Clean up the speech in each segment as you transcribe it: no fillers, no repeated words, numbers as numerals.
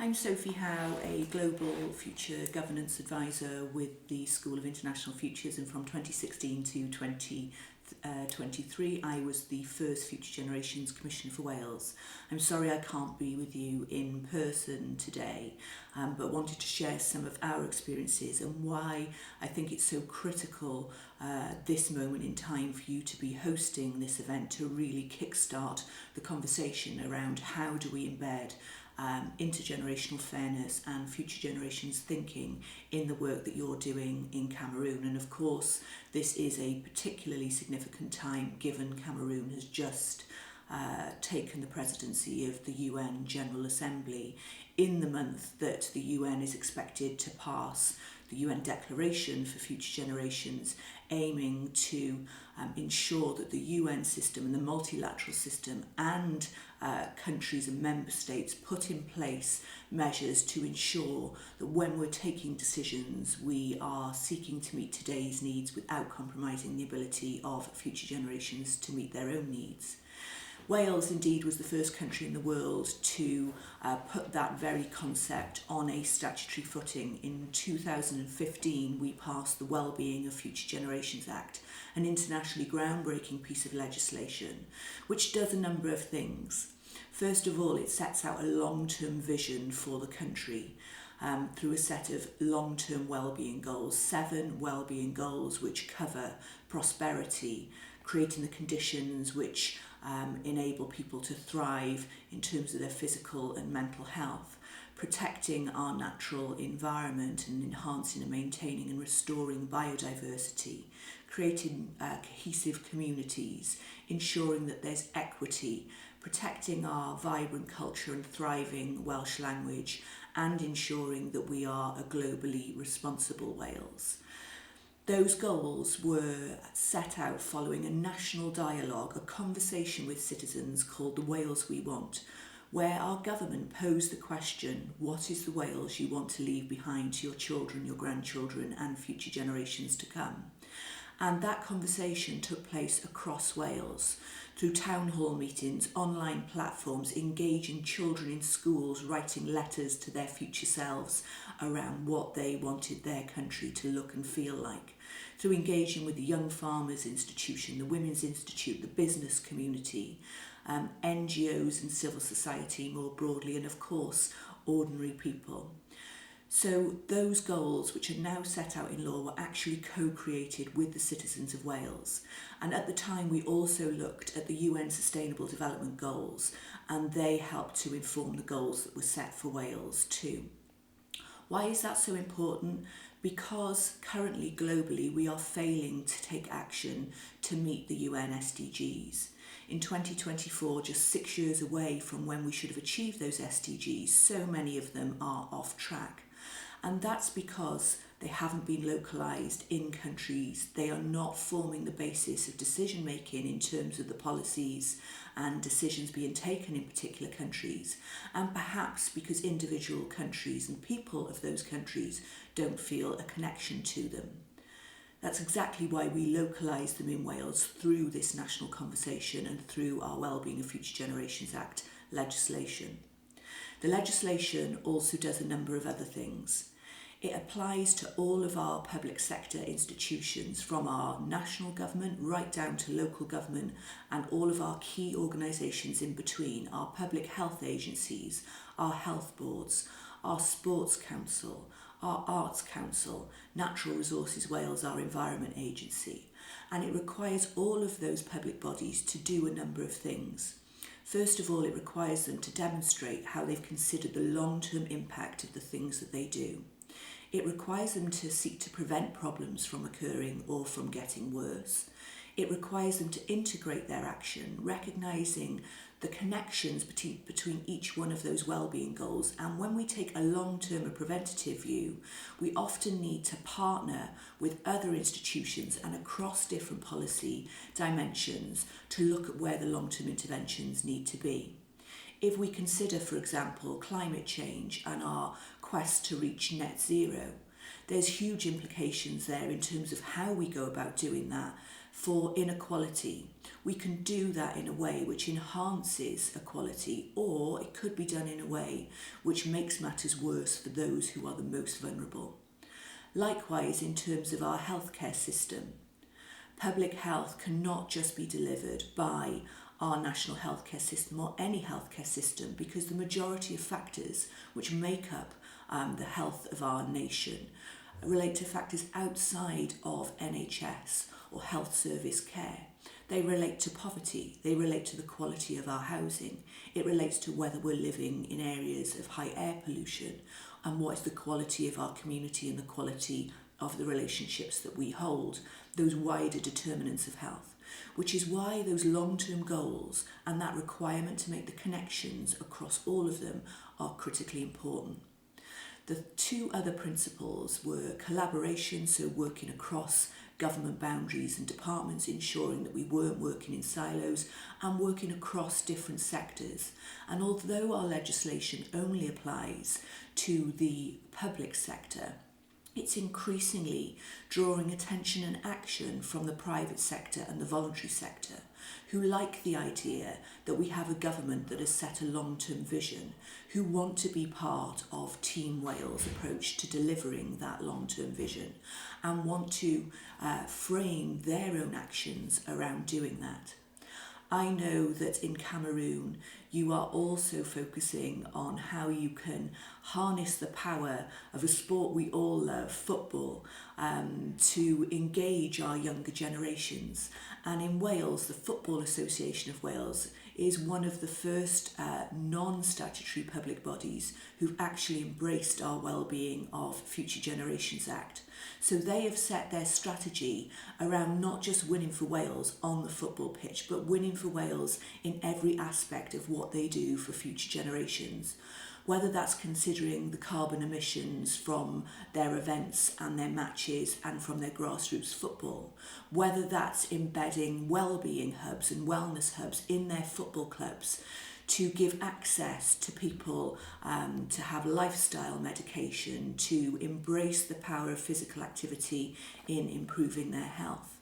I'm Sophie Howe, a Global Future Governance Advisor with the School of International Futures, and from 2016 to 2023 I was the first Future Generations Commissioner for Wales. I'm sorry I can't be with you in person today, but wanted to share some of our experiences and why I think it's so critical this moment in time for you to be hosting this event to really kickstart the conversation around how do we embed intergenerational fairness and future generations thinking in the work that you're doing in Cameroon. And of course, this is a particularly significant time given Cameroon has just taken the presidency of the UN General Assembly in the month that the UN is expected to pass the UN Declaration for Future Generations, aiming to ensure that the UN system and the multilateral system and countries and member states put in place measures to ensure that when we're taking decisions, we are seeking to meet today's needs without compromising the ability of future generations to meet their own needs. Wales indeed was the first country in the world to put that very concept on a statutory footing. In 2015 we passed the Wellbeing of Future Generations Act, an internationally groundbreaking piece of legislation which does a number of things. First of all, it sets out a long-term vision for the country through a set of long-term wellbeing goals, 7 wellbeing goals which cover prosperity, creating the conditions which enable people to thrive in terms of their physical and mental health, protecting our natural environment and enhancing and maintaining and restoring biodiversity, creating cohesive communities, ensuring that there's equity, protecting our vibrant culture and thriving Welsh language, and ensuring that we are a globally responsible Wales. Those goals were set out following a national dialogue, a conversation with citizens called The Wales We Want, where our government posed the question, what is the Wales you want to leave behind to your children, your grandchildren and future generations to come? And that conversation took place across Wales through town hall meetings, online platforms, engaging children in schools, writing letters to their future selves around what they wanted their country to look and feel like, through engaging with the Young Farmers Institution, the Women's Institute, the business community, NGOs and civil society more broadly, and of course, ordinary people. So those goals, which are now set out in law, were actually co-created with the citizens of Wales. And at the time, we also looked at the UN Sustainable Development Goals, and they helped to inform the goals that were set for Wales too. Why is that so important? Because currently, globally, we are failing to take action to meet the UN SDGs. In 2024, just 6 years away from when we should have achieved those SDGs, so many of them are off track. And that's because they haven't been localised in countries. They are not forming the basis of decision making in terms of the policies and decisions being taken in particular countries. And perhaps because individual countries and people of those countries don't feel a connection to them. That's exactly why we localise them in Wales through this national conversation and through our Wellbeing of Future Generations Act legislation. The legislation also does a number of other things. It applies to all of our public sector institutions, from our national government right down to local government and all of our key organisations in between, our public health agencies, our health boards, our sports council, our arts council, Natural Resources Wales, our environment agency. And it requires all of those public bodies to do a number of things. First of all, it requires them to demonstrate how they've considered the long-term impact of the things that they do. It requires them to seek to prevent problems from occurring or from getting worse. It requires them to integrate their action, recognising the connections between each one of those wellbeing goals. And when we take a long-term or preventative view, we often need to partner with other institutions and across different policy dimensions to look at where the long-term interventions need to be. If we consider, for example, climate change and our quest to reach net zero, there's huge implications there in terms of how we go about doing that, for inequality. We can do that in a way which enhances equality, or it could be done in a way which makes matters worse for those who are the most vulnerable. Likewise, in terms of our healthcare system, public health cannot just be delivered by our national healthcare system or any healthcare system, because the majority of factors which make up the health of our nation relate to factors outside of NHS or health service care. They relate to poverty, they relate to the quality of our housing, it relates to whether we're living in areas of high air pollution, and what is the quality of our community and the quality of the relationships that we hold, those wider determinants of health. Which is why those long-term goals and that requirement to make the connections across all of them are critically important. The two other principles were collaboration, so working across government boundaries and departments, ensuring that we weren't working in silos, and working across different sectors. And although our legislation only applies to the public sector, it's increasingly drawing attention and action from the private sector and the voluntary sector, who like the idea that we have a government that has set a long-term vision, who want to be part of Team Wales' approach to delivering that long-term vision, and want to frame their own actions around doing that. I know that in Cameroon you are also focusing on how you can harness the power of a sport we all love, football, to engage our younger generations. And in Wales, the Football Association of Wales is one of the first non-statutory public bodies who've actually embraced our Wellbeing of Future Generations Act. So they have set their strategy around not just winning for Wales on the football pitch, but winning for Wales in every aspect of what they do for future generations. Whether that's considering the carbon emissions from their events and their matches and from their grassroots football, whether that's embedding wellbeing hubs and wellness hubs in their football clubs to give access to people to have lifestyle medication, to embrace the power of physical activity in improving their health,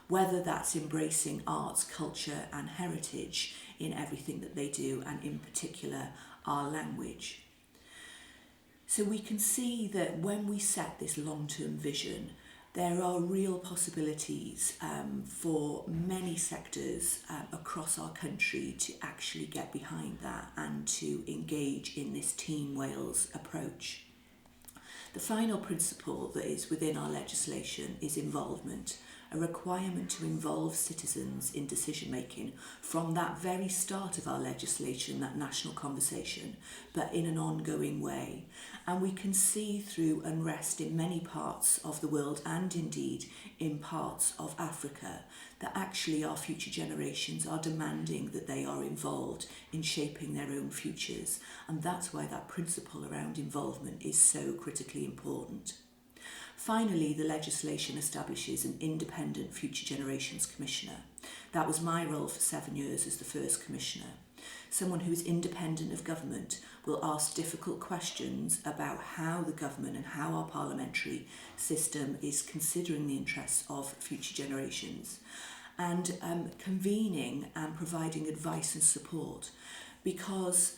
whether that's embracing arts, culture and heritage in everything that they do, and in particular our language. So we can see that when we set this long-term vision, there are real possibilities for many sectors across our country to actually get behind that and to engage in this Team Wales approach. The final principle that is within our legislation is involvement, a requirement to involve citizens in decision making from that very start of our legislation, that national conversation, but in an ongoing way. And we can see through unrest in many parts of the world, and indeed in parts of Africa, that actually our future generations are demanding that they are involved in shaping their own futures. And that's why that principle around involvement is so critically important. Finally, the legislation establishes an independent Future Generations Commissioner. That was my role for 7 years as the first Commissioner. Someone who is independent of government will ask difficult questions about how the government and how our parliamentary system is considering the interests of future generations, and convening and providing advice and support, because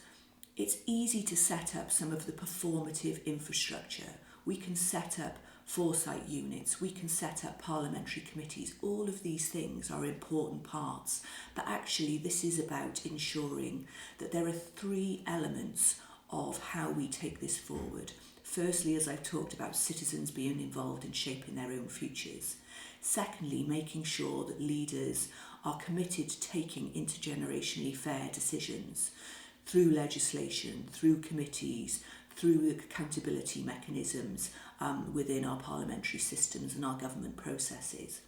it's easy to set up some of the performative infrastructure. We can set up foresight units, we can set up parliamentary committees. All of these things are important parts, but actually this is about ensuring that there are 3 elements of how we take this forward. Firstly, as I've talked about, citizens being involved in shaping their own futures. Secondly, making sure that leaders are committed to taking intergenerationally fair decisions through legislation, through committees, through accountability mechanisms within our parliamentary systems and our government processes.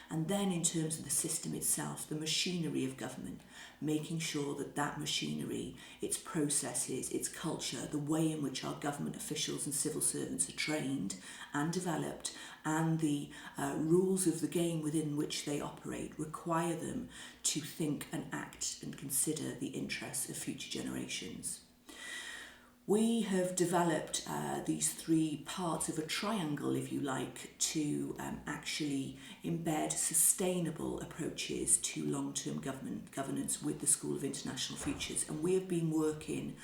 And then in terms of the system itself, the machinery of government, making sure that that machinery, its processes, its culture, the way in which our government officials and civil servants are trained and developed, and the rules of the game within which they operate require them to think and act and consider the interests of future generations. We have developed these three parts of a triangle, if you like, to actually embed sustainable approaches to long-term governance with the School of International Futures. And we have been working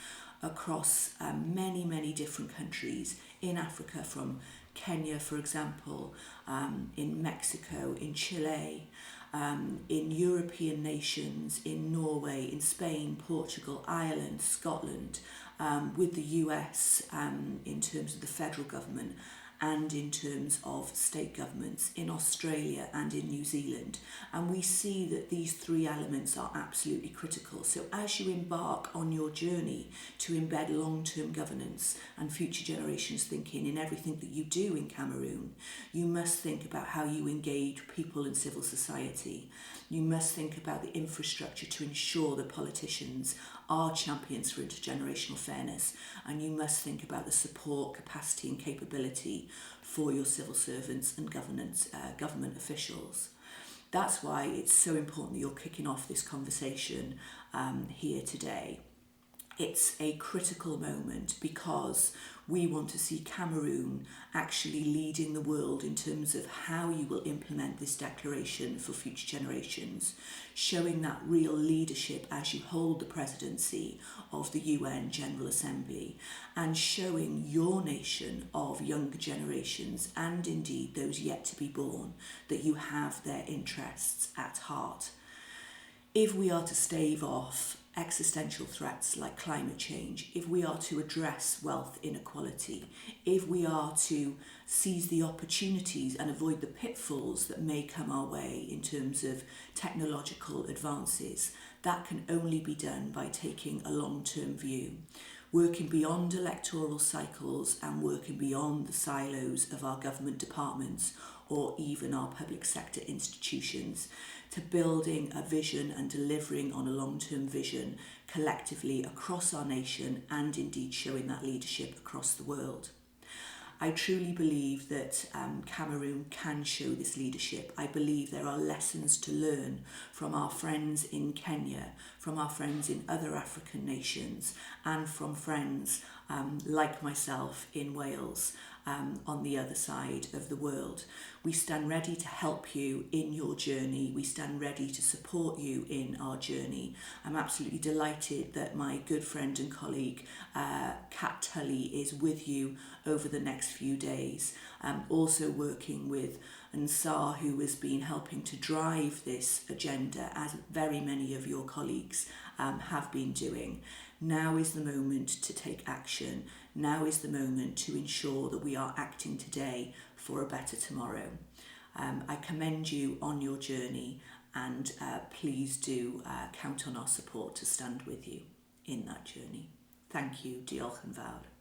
across many different countries in Africa, from Kenya, for example, in Mexico, in Chile, in European nations, in Norway, in Spain, Portugal, Ireland, Scotland, with the US in terms of the federal government, and in terms of state governments in Australia and in New Zealand. And we see that these three elements are absolutely critical. So as you embark on your journey to embed long-term governance and future generations thinking in everything that you do in Cameroon, you must think about how you engage people in civil society. You must think about the infrastructure to ensure that politicians are champions for intergenerational fairness, and you must think about the support, capacity and capability for your civil servants and government officials. That's why it's so important that you're kicking off this conversation here today. It's a critical moment because we want to see Cameroon actually leading the world in terms of how you will implement this declaration for future generations, showing that real leadership as you hold the presidency of the UN General Assembly, and showing your nation of younger generations, and indeed those yet to be born, that you have their interests at heart. If we are to stave off existential threats like climate change, if we are to address wealth inequality, if we are to seize the opportunities and avoid the pitfalls that may come our way in terms of technological advances, that can only be done by taking a long-term view, working beyond electoral cycles and working beyond the silos of our government departments or even our public sector institutions, to building a vision and delivering on a long-term vision collectively across our nation, and indeed showing that leadership across the world. I truly believe that Cameroon can show this leadership. I believe there are lessons to learn from our friends in Kenya, from our friends in other African nations, and from friends like myself in Wales, on the other side of the world. We stand ready to help you in your journey. We stand ready to support you in our journey. I'm absolutely delighted that my good friend and colleague, Kat Tully, is with you over the next few days. Also working with Ansar, who has been helping to drive this agenda, as very many of your colleagues have been doing. Now is the moment to take action. Now is the moment to ensure that we are acting today for a better tomorrow. I commend you on your journey, and please do count on our support to stand with you in that journey. Thank you. Diolch yn fawr.